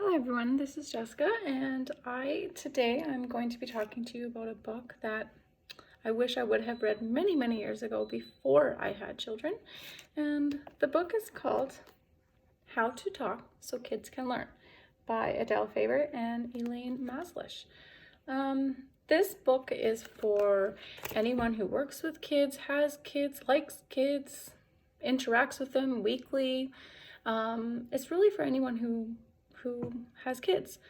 Hello everyone, this is Jessica, and today I'm going to be talking to you about a book that I wish I would have read many, many years ago before I had children. And the book is called How to Talk So Kids Can Learn by Adele Faber and Elaine Maslish. This book is for anyone who works with kids, has kids, likes kids, interacts with them weekly. It's really for anyone who has kids.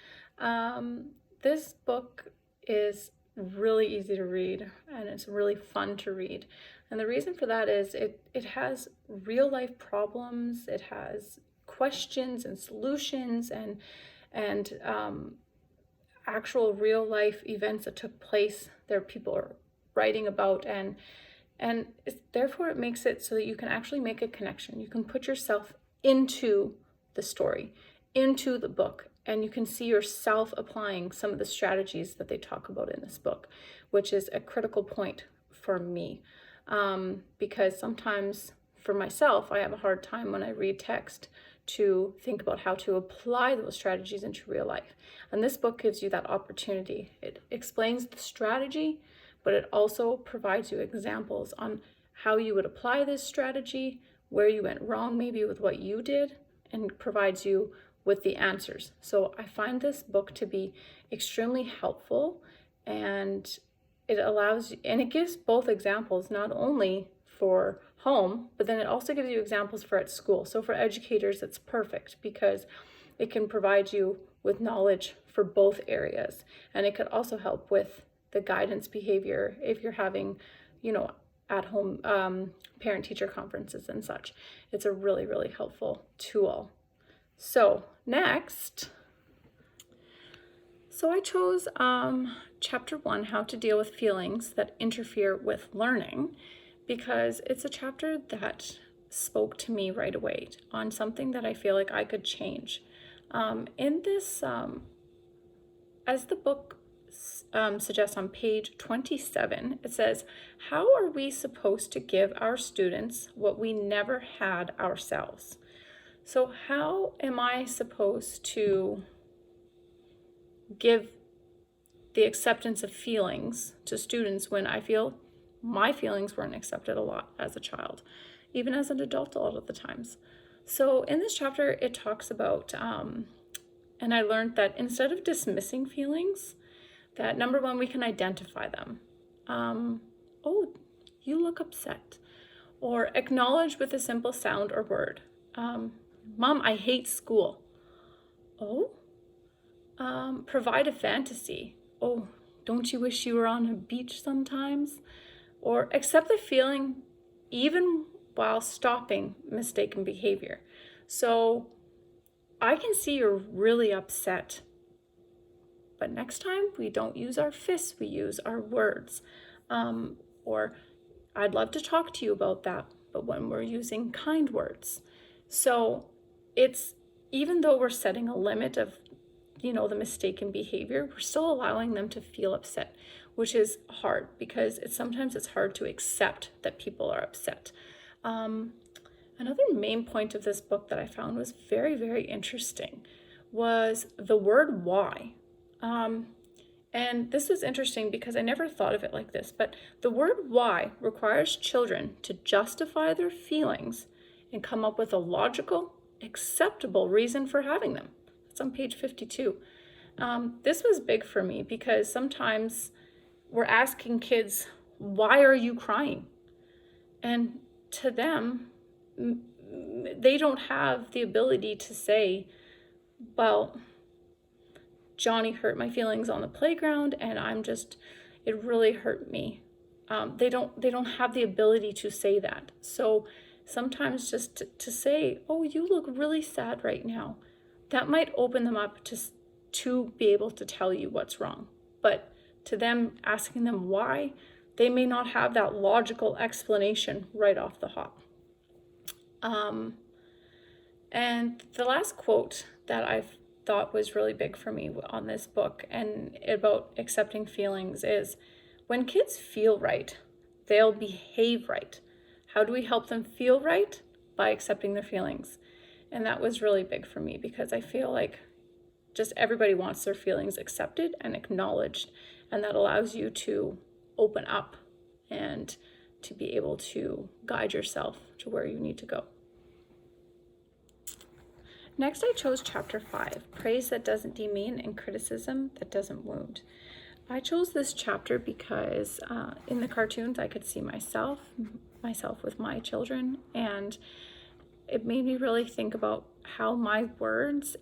This book is really easy to read and it's really fun to read. And the reason for that is it has real life problems, it has questions and solutions and actual real life events that took place there people are writing about, and therefore it makes it so that you can actually make a connection. You can put yourself into the story, into the book, and you can see yourself applying some of the strategies that they talk about in this book, which is a critical point for me. Because sometimes for myself, I have a hard time when I read text to think about how to apply those strategies into real life. And this book gives you that opportunity. It explains the strategy, but it also provides you examples on how you would apply this strategy, where you went wrong maybe with what you did, and provides you with the answers. So I find this book to be extremely helpful, and it gives both examples, not only for home, but then it also gives you examples for at school. So for educators, it's perfect because it can provide you with knowledge for both areas. And it could also help with the guidance behavior if you're having, at home parent-teacher conferences and such. It's a really, really helpful tool. So next, I chose chapter 1, How to Deal with Feelings That Interfere with Learning, because it's a chapter that spoke to me right away on something that I feel like I could change. In this, as the book suggests on page 27, it says, how are we supposed to give our students what we never had ourselves? So how am I supposed to give the acceptance of feelings to students when I feel my feelings weren't accepted a lot as a child, even as an adult a lot of the times? So in this chapter, it talks about, and I learned that instead of dismissing feelings, that number one, we can identify them. Oh, you look upset. Or acknowledge with a simple sound or word. Mom, I hate school. Oh? Provide a fantasy. Oh, don't you wish you were on a beach sometimes? Or accept the feeling even while stopping mistaken behavior. So I can see you're really upset, but next time we don't use our fists, we use our words. Or I'd love to talk to you about that, but when we're using kind words. So it's, even though we're setting a limit of, the mistaken behavior, we're still allowing them to feel upset, which is hard because sometimes it's hard to accept that people are upset. Another main point of this book that I found was very, very interesting was the word why. And this was interesting because I never thought of it like this, but the word why requires children to justify their feelings and come up with a logical, acceptable reason for having them. It's on page 52. This was big for me because sometimes we're asking kids, why are you crying? And to them, they don't have the ability to say, well, Johnny hurt my feelings on the playground and it really hurt me. They don't have the ability to say that. So sometimes just to say, oh, you look really sad right now, that might open them up to be able to tell you what's wrong. But to them, asking them why, they may not have that logical explanation right off the hop. And the last quote that I've thought was really big for me on this book and about accepting feelings is, when kids feel right, they'll behave right. How do we help them feel right? By accepting their feelings. And that was really big for me because I feel like just everybody wants their feelings accepted and acknowledged, and that allows you to open up and to be able to guide yourself to where you need to go. Next, I chose chapter 5, Praise That Doesn't Demean and Criticism That Doesn't Wound. I chose this chapter because in the cartoons I could see myself with my children, and it made me really think about how my words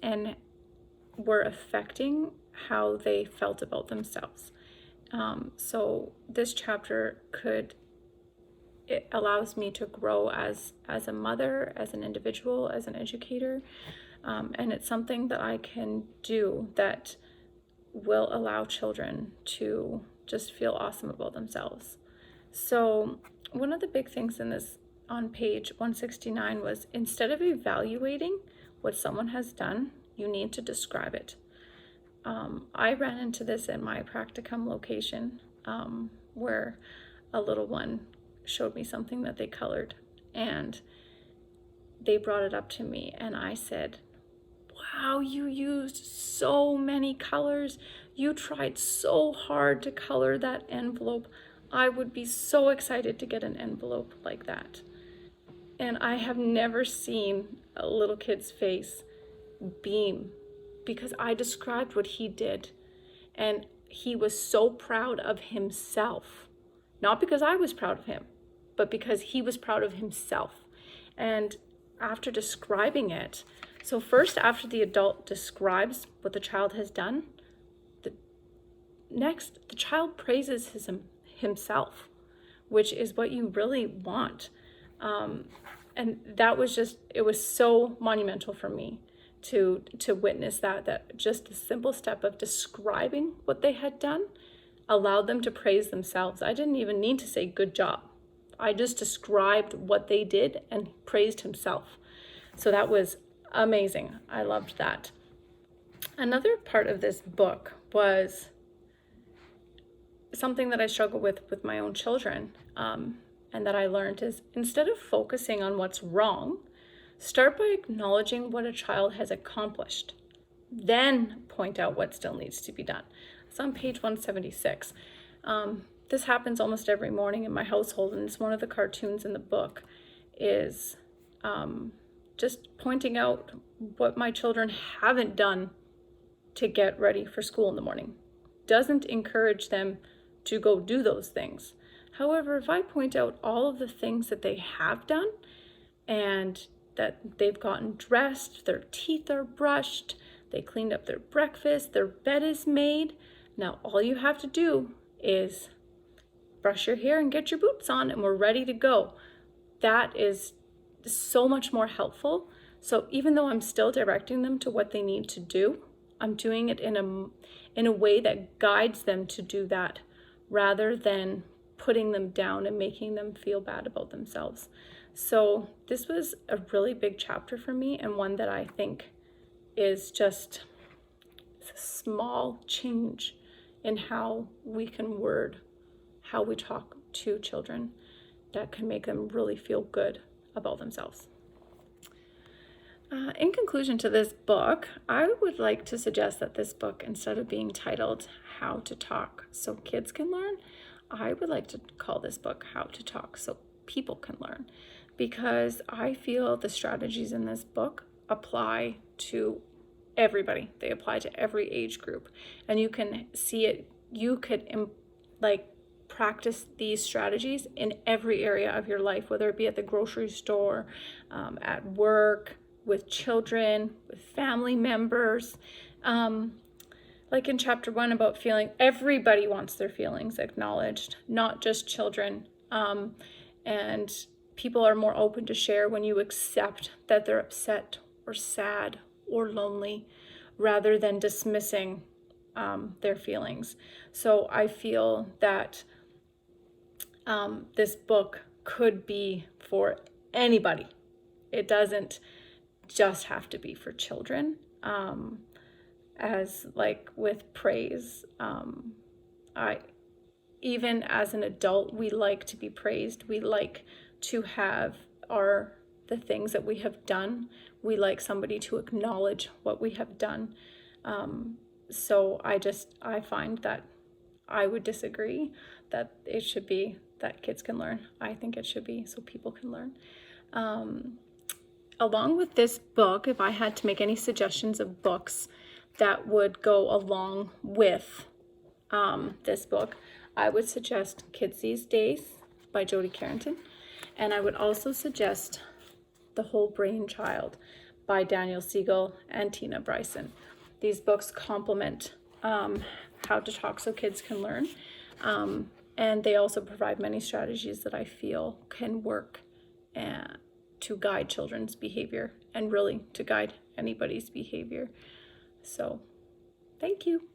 were affecting how they felt about themselves. So this chapter it allows me to grow as a mother, as an individual, as an educator, and it's something that I can do that will allow children to just feel awesome about themselves. So one of the big things in this on page 169 was, instead of evaluating what someone has done, you need to describe it. I ran into this in my practicum location, where a little one showed me something that they colored, and they brought it up to me, and I said, wow, you used so many colors. You tried so hard to color that envelope. I would be so excited to get an envelope like that. And I have never seen a little kid's face beam because I described what he did. And he was so proud of himself. Not because I was proud of him, but because he was proud of himself. And after describing it, so first, after the adult describes what the child has done, the child praises himself, which is what you really want. And that was it was so monumental for me to witness that just the simple step of describing what they had done allowed them to praise themselves. I didn't even need to say good job. I just described what they did and praised himself. So that was amazing. I loved that. Another part of this book was something that I struggle with my own children, and that I learned is, instead of focusing on what's wrong, start by acknowledging what a child has accomplished. Then point out what still needs to be done. It's on page 176. This happens almost every morning in my household, and it's one of the cartoons in the book is just pointing out what my children haven't done to get ready for school in the morning. Doesn't encourage them to go do those things. However, if I point out all of the things that they have done and that they've gotten dressed, their teeth are brushed, they cleaned up their breakfast, their bed is made, now all you have to do is brush your hair and get your boots on and we're ready to go. That is so much more helpful. So even though I'm still directing them to what they need to do, I'm doing it in a way that guides them to do that, rather than putting them down and making them feel bad about themselves. So this was a really big chapter for me, and one that I think is just a small change in how we can word how we talk to children that can make them really feel good about themselves. In conclusion to this book, I would like to suggest that this book, instead of being titled How to Talk So Kids Can Learn, I would like to call this book How to Talk So People Can Learn, because I feel the strategies in this book apply to everybody. They apply to every age group, and you can see it. You could practice these strategies in every area of your life, whether it be at the grocery store, at work, with children, with family members. Like in chapter 1 about feeling, everybody wants their feelings acknowledged, not just children. And people are more open to share when you accept that they're upset or sad or lonely, rather than dismissing their feelings. So I feel that this book could be for anybody. It doesn't just have to be for children. As like with praise, even as an adult, we like to be praised. We like to have the things that we have done. We like somebody to acknowledge what we have done. So I find that I would disagree that it should be that kids can learn. I think it should be so people can learn. Along with this book, if I had to make any suggestions of books that would go along with this book, I would suggest Kids These Days by Jodi Carrington. And I would also suggest The Whole Brain Child by Daniel Siegel and Tina Bryson. These books complement how to talk so kids can learn. And they also provide many strategies that I feel can work to guide children's behavior and really to guide anybody's behavior. So, thank you.